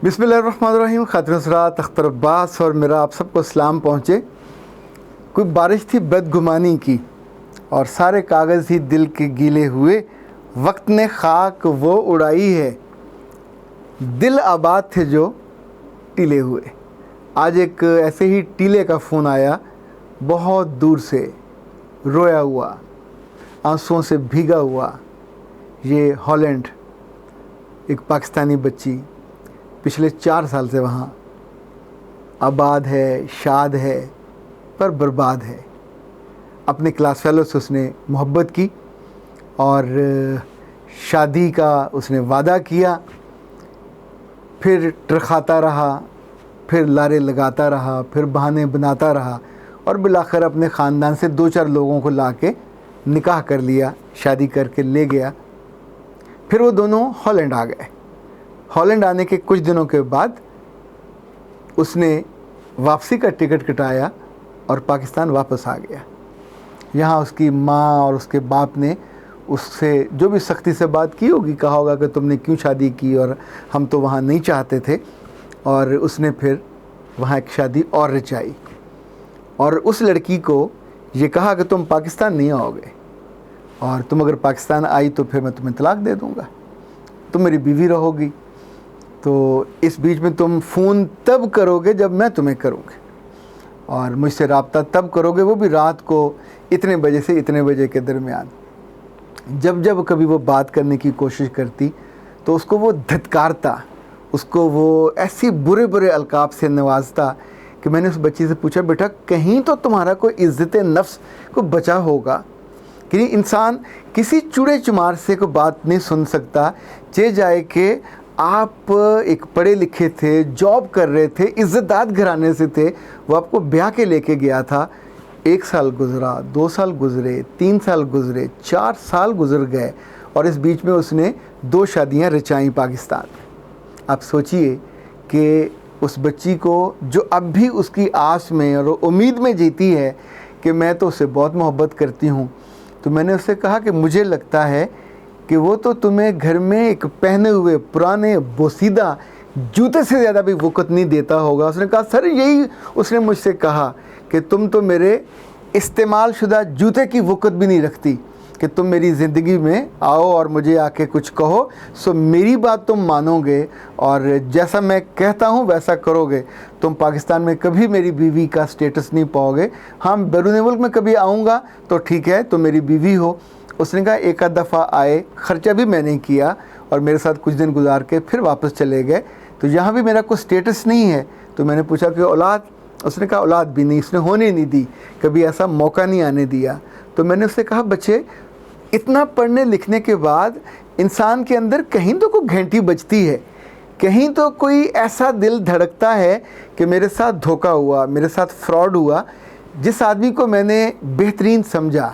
بسم اللہ الرحمن الرحیم. خاتون حضرات، اختر عباس اور میرا آپ سب کو سلام پہنچے. کوئی بارش تھی بدگمانی کی اور سارے کاغذ ہی دل کے گیلے ہوئے. وقت نے خاک وہ اڑائی ہے، دل آباد تھے جو ٹیلے ہوئے. آج ایک ایسے ہی ٹیلے کا فون آیا، بہت دور سے، رویا ہوا، آنسوؤں سے بھیگا ہوا. یہ ہالینڈ، ایک پاکستانی بچی پچھلے 4 سال سے وہاں آباد ہے، شاد ہے، پر برباد ہے. اپنے کلاس فیلو سے اس نے محبت کی اور شادی کا اس نے وعدہ کیا، پھر ٹرخاتا رہا، پھر لارے لگاتا رہا، پھر بہانے بناتا رہا اور بالآخر اپنے خاندان سے 2-4 لوگوں کو لا کے نکاح کر لیا، شادی کر کے لے گیا. پھر وہ دونوں ہالینڈ آ گئے. ہالینڈ آنے کے کچھ دنوں کے بعد اس نے واپسی کا ٹکٹ کٹایا اور پاکستان واپس آ گیا. یہاں اس کی ماں اور اس کے باپ نے اس سے جو بھی سختی سے بات کی ہوگی، کہا ہوگا کہ تم نے کیوں شادی کی اور ہم تو وہاں نہیں چاہتے تھے. اور اس نے پھر وہاں ایک شادی اور رچائی اور اس لڑکی کو یہ کہا کہ تم پاکستان نہیں آؤ گے، اور تم اگر پاکستان آئی تو پھر میں تمہیں طلاق دے دوں گا، تم میری بیوی رہو گی. تو اس بیچ میں تم فون تب کرو گے جب میں تمہیں کروں گی، اور مجھ سے رابطہ تب کرو گے، وہ بھی رات کو اتنے بجے سے اتنے بجے کے درمیان. جب کبھی وہ بات کرنے کی کوشش کرتی تو اس کو وہ دھتکارتا، اس کو وہ ایسی برے القاب سے نوازتا کہ میں نے اس بچی سے پوچھا، بیٹا کہیں تو تمہارا کوئی عزت نفس کو بچا ہوگا کہ انسان کسی چوڑے چمار سے کوئی بات نہیں سن سکتا. جائے کہ آپ ایک پڑھے لکھے تھے، جاب کر رہے تھے، عزت دار گھرانے سے تھے، وہ آپ کو بیاہ کے لے کے گیا تھا. 1 سال گزرا، 2 سال گزرے، 3 سال گزرے، 4 سال گزر گئے اور اس بیچ میں اس نے 2 شادیاں رچائیں پاکستان میں. آپ سوچئے کہ اس بچی کو جو اب بھی اس کی آس میں اور امید میں جیتی ہے کہ میں تو اسے بہت محبت کرتی ہوں، تو میں نے اس سے کہا کہ مجھے لگتا ہے کہ وہ تو تمہیں گھر میں ایک پہنے ہوئے پرانے بوسیدہ جوتے سے زیادہ بھی وقت نہیں دیتا ہوگا. اس نے کہا سر یہی اس نے مجھ سے کہا کہ تم تو میرے استعمال شدہ جوتے کی وقت بھی نہیں رکھتی کہ تم میری زندگی میں آؤ اور مجھے آ کے کچھ کہو. سو میری بات تم مانو گے اور جیسا میں کہتا ہوں ویسا کرو گے. تم پاکستان میں کبھی میری بیوی کا سٹیٹس نہیں پاؤ گے. ہاں بیرون ملک میں کبھی آؤں گا تو ٹھیک ہے، تم میری بیوی ہو. اس نے کہا 1 آدھ دفعہ آئے، خرچہ بھی میں نے کیا اور میرے ساتھ کچھ دن گزار کے پھر واپس چلے گئے. تو یہاں بھی میرا کوئی سٹیٹس نہیں ہے. تو میں نے پوچھا کہ اولاد؟ اس نے کہا اولاد بھی نہیں، اس نے ہونے نہیں دی، کبھی ایسا موقع نہیں آنے دیا. تو میں نے اس سے کہا بچے، اتنا پڑھنے لکھنے کے بعد انسان کے اندر کہیں تو کوئی گھنٹی بجتی ہے، کہیں تو کوئی ایسا دل دھڑکتا ہے کہ میرے ساتھ دھوکہ ہوا، میرے ساتھ فراڈ ہوا. جس آدمی کو میں نے بہترین سمجھا،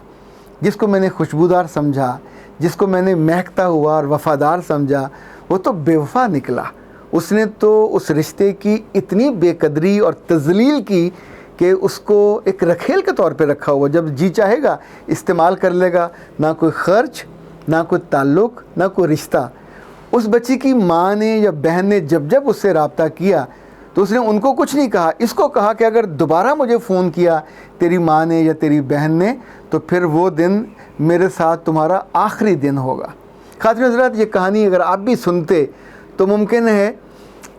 جس کو میں نے خوشبودار سمجھا، جس کو میں نے مہکتا ہوا اور وفادار سمجھا، وہ تو بے وفا نکلا. اس نے تو اس رشتے کی اتنی بے قدری اور تذلیل کی کہ اس کو ایک رکھیل کے طور پہ رکھا ہوا، جب جی چاہے گا استعمال کر لے گا. نہ کوئی خرچ، نہ کوئی تعلق، نہ کوئی رشتہ. اس بچی کی ماں نے یا بہن نے جب اس سے رابطہ کیا تو اس نے ان کو کچھ نہیں کہا، اس کو کہا کہ اگر دوبارہ مجھے فون کیا تیری ماں نے یا تیری بہن نے تو پھر وہ دن میرے ساتھ تمہارا آخری دن ہوگا. خاتون حضرات، یہ کہانی اگر آپ بھی سنتے تو ممکن ہے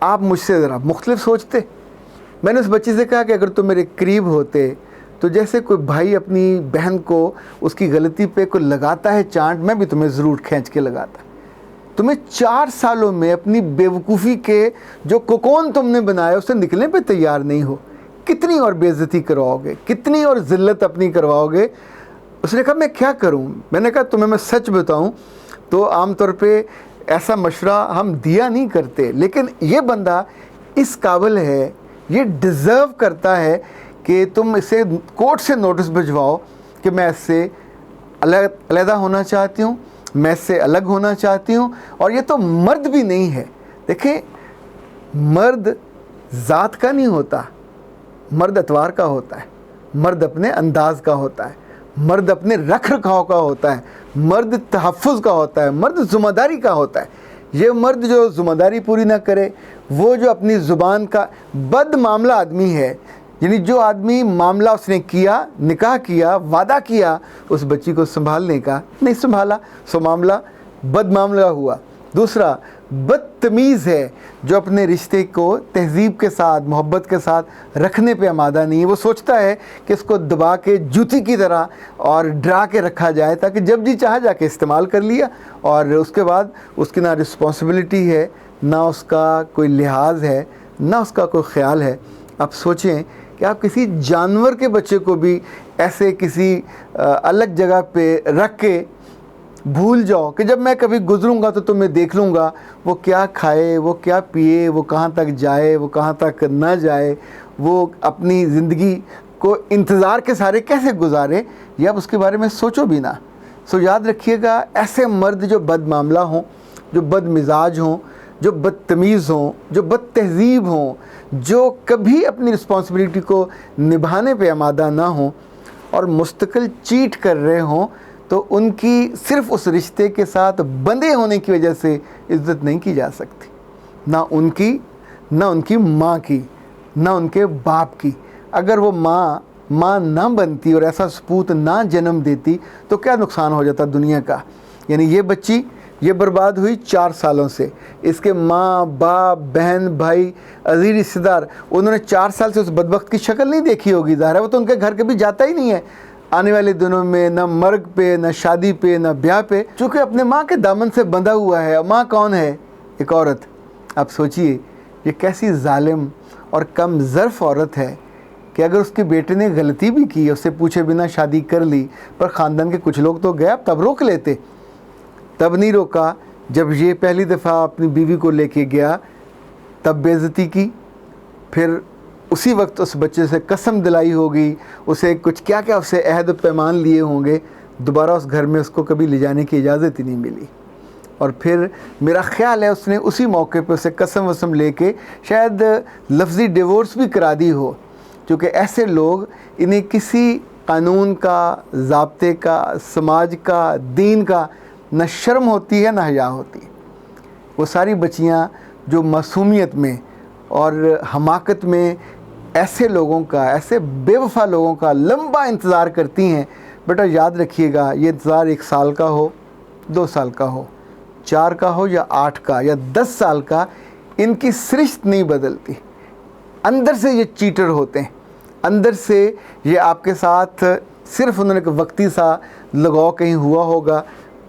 آپ مجھ سے ذرا مختلف سوچتے. میں نے اس بچی سے کہا کہ اگر تم میرے قریب ہوتے تو جیسے کوئی بھائی اپنی بہن کو اس کی غلطی پہ کوئی لگاتا ہے چانٹ، میں بھی تمہیں ضرور کھینچ کے لگاتا. تمہیں 4 سالوں میں اپنی بے وقوفی کے جو کوکون تم نے بنایا اس سے نکلنے پہ تیار نہیں ہو. کتنی اور بے عزتی کرواؤ گے، کتنی اور ذلت اپنی کرواؤ گے. اس نے کہا میں کیا کروں؟ میں نے کہا تمہیں میں سچ بتاؤں تو عام طور پہ ایسا مشورہ ہم دیا نہیں کرتے، لیکن یہ بندہ اس قابل ہے، یہ ڈیزرو کرتا ہے کہ تم اسے کورٹ سے نوٹس بھجواؤ کہ میں اس سے علیحدہ ہونا چاہتی ہوں، میں اس سے الگ ہونا چاہتی ہوں. اور یہ تو مرد بھی نہیں ہے. دیکھیں، مرد ذات کا نہیں ہوتا، مرد اتوار کا ہوتا ہے، مرد اپنے انداز کا ہوتا ہے، مرد اپنے رکھ رکھاؤ کا ہوتا ہے، مرد تحفظ کا ہوتا ہے، مرد ذمہ داری کا ہوتا ہے. یہ مرد جو ذمہ داری پوری نہ کرے، وہ جو اپنی زبان کا بد معاملہ آدمی ہے، یعنی جو آدمی معاملہ اس نے کیا، نکاح کیا، وعدہ کیا اس بچی کو سنبھالنے کا، نہیں سنبھالا، سو معاملہ بد معاملہ ہوا۔ دوسرا بدتمیز ہے، جو اپنے رشتے کو تہذیب کے ساتھ، محبت کے ساتھ رکھنے پہ آمادہ نہیں ہے۔ وہ سوچتا ہے کہ اس کو دبا کے جوتی کی طرح اور ڈرا کے رکھا جائے تاکہ جب جی چاہا جا کے استعمال کر لیا، اور اس کے بعد اس کی نہ رسپانسبلٹی ہے، نہ اس کا کوئی لحاظ ہے، نہ اس کا کوئی خیال ہے۔ آپ سوچیں کہ آپ کسی جانور کے بچے کو بھی ایسے کسی الگ جگہ پہ رکھ کے بھول جاؤ کہ جب میں کبھی گزروں گا تو تمہیں دیکھ لوں گا، وہ کیا کھائے، وہ کیا پیے، وہ کہاں تک جائے، وہ کہاں تک نہ جائے، وہ اپنی زندگی کو انتظار کے سارے کیسے گزارے، یہ اب اس کے بارے میں سوچو بھی نہ۔ سو یاد رکھیے گا، ایسے مرد جو بد معاملہ ہوں، جو بد مزاج ہوں، جو بدتمیز ہوں، جو بد تہذیب ہوں، جو کبھی اپنی رسپانسبلٹی کو نبھانے پہ آمادہ نہ ہوں اور مستقل چیٹ کر رہے ہوں، تو ان کی صرف اس رشتے کے ساتھ بندھے ہونے کی وجہ سے عزت نہیں کی جا سکتی، نہ ان کی ماں کی، نہ ان کے باپ کی۔ اگر وہ ماں نہ بنتی اور ایسا سپوت نہ جنم دیتی تو کیا نقصان ہو جاتا دنیا کا۔ یعنی یہ بچی یہ برباد ہوئی 4 سالوں سے، اس کے ماں، باپ، بہن، بھائی، عزیز رشتہ دار، انہوں نے 4 سال سے اس بدبخت کی شکل نہیں دیکھی ہوگی، ظاہر ہے وہ تو ان کے گھر کبھی جاتا ہی نہیں ہے آنے والے دنوں میں، نہ مرگ پہ، نہ شادی پہ، نہ بیاہ پہ، چونکہ اپنے ماں کے دامن سے بندھا ہوا ہے۔ ماں کون ہے؟ ایک عورت۔ آپ سوچئے یہ کیسی ظالم اور کم ظرف عورت ہے کہ اگر اس کے بیٹے نے غلطی بھی کی، اس سے پوچھے بنا شادی کر لی، پر خاندان کے کچھ لوگ تو گئے، تب روک لیتے، تب نہیں روکا۔ جب یہ پہلی دفعہ اپنی بیوی کو لے کے گیا تب بے عزتی کی، پھر اسی وقت اس بچے سے قسم دلائی ہوگی، اسے کچھ کیا اس سے عہد و پیمان لیے ہوں گے، دوبارہ اس گھر میں اس کو کبھی لے جانے کی اجازت ہی نہیں ملی۔ اور پھر میرا خیال ہے اس نے اسی موقع پہ اسے قسم وسم لے کے شاید لفظی ڈیورس بھی کرا دی ہو، کیونکہ ایسے لوگ، انہیں کسی قانون کا، ضابطے کا، سماج کا، دین کا نہ شرم ہوتی ہے نہ حیا ہوتی۔ وہ ساری بچیاں جو معصومیت میں اور حماقت میں ایسے لوگوں کا، ایسے بے وفا لوگوں کا لمبا انتظار کرتی ہیں، بیٹا یاد رکھیے گا، یہ انتظار 1 سال کا ہو، 2 سال کا ہو، 4 کا ہو یا 8 کا یا 10 سال کا، ان کی سرشت نہیں بدلتی۔ اندر سے یہ چیٹر ہوتے ہیں، اندر سے یہ آپ کے ساتھ صرف انہوں نے ایک وقتی سا لگاؤ کہیں ہوا ہوگا،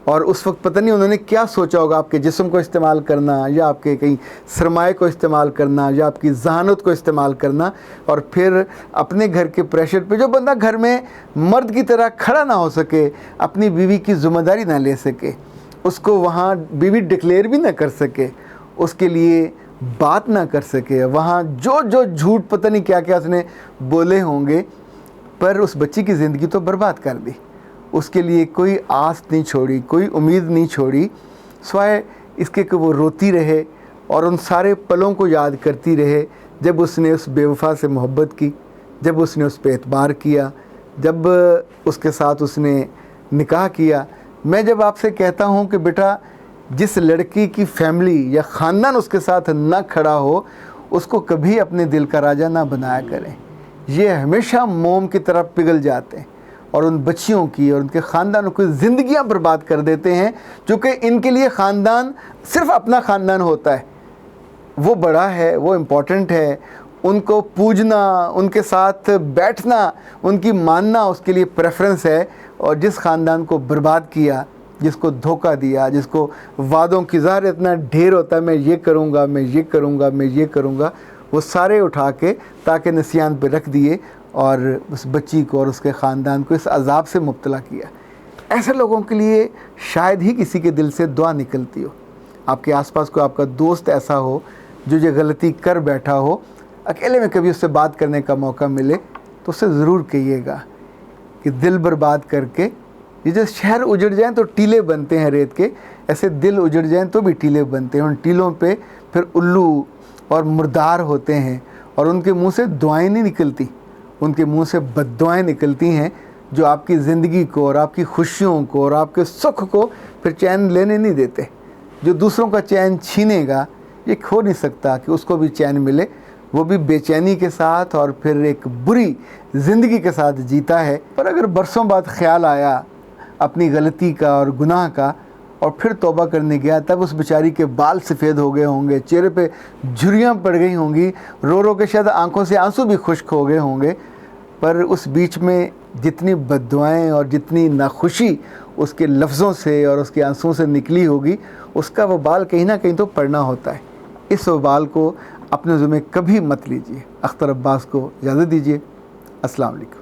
اور اس وقت پتہ نہیں انہوں نے کیا سوچا ہوگا، آپ کے جسم کو استعمال کرنا، یا آپ کے کہیں سرمایہ کو استعمال کرنا، یا آپ کی ذہانت کو استعمال کرنا، اور پھر اپنے گھر کے پریشر پہ جو بندہ گھر میں مرد کی طرح کھڑا نہ ہو سکے، اپنی بیوی کی ذمہ داری نہ لے سکے، اس کو وہاں بیوی ڈکلیئر بھی نہ کر سکے، اس کے لیے بات نہ کر سکے، وہاں جو جھوٹ پتہ نہیں کیا اس نے بولے ہوں گے، پر اس بچی کی زندگی تو برباد کر دی۔ اس کے لیے کوئی آس نہیں چھوڑی، کوئی امید نہیں چھوڑی، سوائے اس کے کہ وہ روتی رہے اور ان سارے پلوں کو یاد کرتی رہے جب اس نے اس بے وفا سے محبت کی، جب اس نے اس پہ اعتبار کیا، جب اس کے ساتھ اس نے نکاح کیا۔ میں جب آپ سے کہتا ہوں کہ بیٹا جس لڑکی کی فیملی یا خاندان اس کے ساتھ نہ کھڑا ہو، اس کو کبھی اپنے دل کا راجہ نہ بنایا کریں، یہ ہمیشہ موم کی طرح پگھل جاتے ہیں اور ان بچیوں کی اور ان کے خاندانوں کی زندگیاں برباد کر دیتے ہیں، چونکہ ان کے لیے خاندان صرف اپنا خاندان ہوتا ہے، وہ بڑا ہے، وہ امپورٹنٹ ہے، ان کو پوجنا، ان کے ساتھ بیٹھنا، ان کی ماننا اس کے لیے پریفرنس ہے۔ اور جس خاندان کو برباد کیا، جس کو دھوکہ دیا، جس کو وعدوں کی ظاہر اتنا ڈھیر ہوتا ہے، میں یہ کروں گا، میں یہ کروں گا، میں یہ کروں گا، وہ سارے اٹھا کے تاکہ نسیان پہ رکھ دیے اور اس بچی کو اور اس کے خاندان کو اس عذاب سے مبتلا کیا۔ ایسے لوگوں کے لیے شاید ہی کسی کے دل سے دعا نکلتی ہو۔ آپ کے آس پاس کوئی آپ کا دوست ایسا ہو جو یہ غلطی کر بیٹھا ہو، اکیلے میں کبھی اس سے بات کرنے کا موقع ملے تو اسے ضرور کہیے گا کہ دل برباد کر کے، یہ جو شہر اجڑ جائیں تو ٹیلے بنتے ہیں ریت کے، ایسے دل اجڑ جائیں تو بھی ٹیلے بنتے ہیں۔ ان ٹیلوں پہ پھر الو اور مردار ہوتے ہیں اور ان کے منہ سے دعائیں نہیں نکلتی، ان کے منہ سے بد دعائیں نکلتی ہیں جو آپ کی زندگی کو اور آپ کی خوشیوں کو اور آپ کے سکھ کو پھر چین لینے نہیں دیتے۔ جو دوسروں کا چین چھینے گا یہ ہو نہیں سکتا کہ اس کو بھی چین ملے، وہ بھی بے چینی کے ساتھ اور پھر ایک بری زندگی کے ساتھ جیتا ہے۔ پر اگر برسوں بعد خیال آیا اپنی غلطی کا اور گناہ کا اور پھر توبہ کرنے گیا، تب اس بیچاری کے بال سفید ہو گئے ہوں گے، چہرے پہ جھریاں پڑ گئی ہوں گی، رو رو کے شاید آنکھوں سے آنسو بھی خشک ہو گئے ہوں گے، پر اس بیچ میں جتنی بد دعائیں اور جتنی ناخوشی اس کے لفظوں سے اور اس کے آنسوؤں سے نکلی ہوگی، اس کا وبال کہیں نہ کہیں تو پڑنا ہوتا ہے۔ اس وبال کو اپنے ذمہ کبھی مت لیجیے۔ اختر عباس کو اجازت دیجیے۔ السلام علیکم۔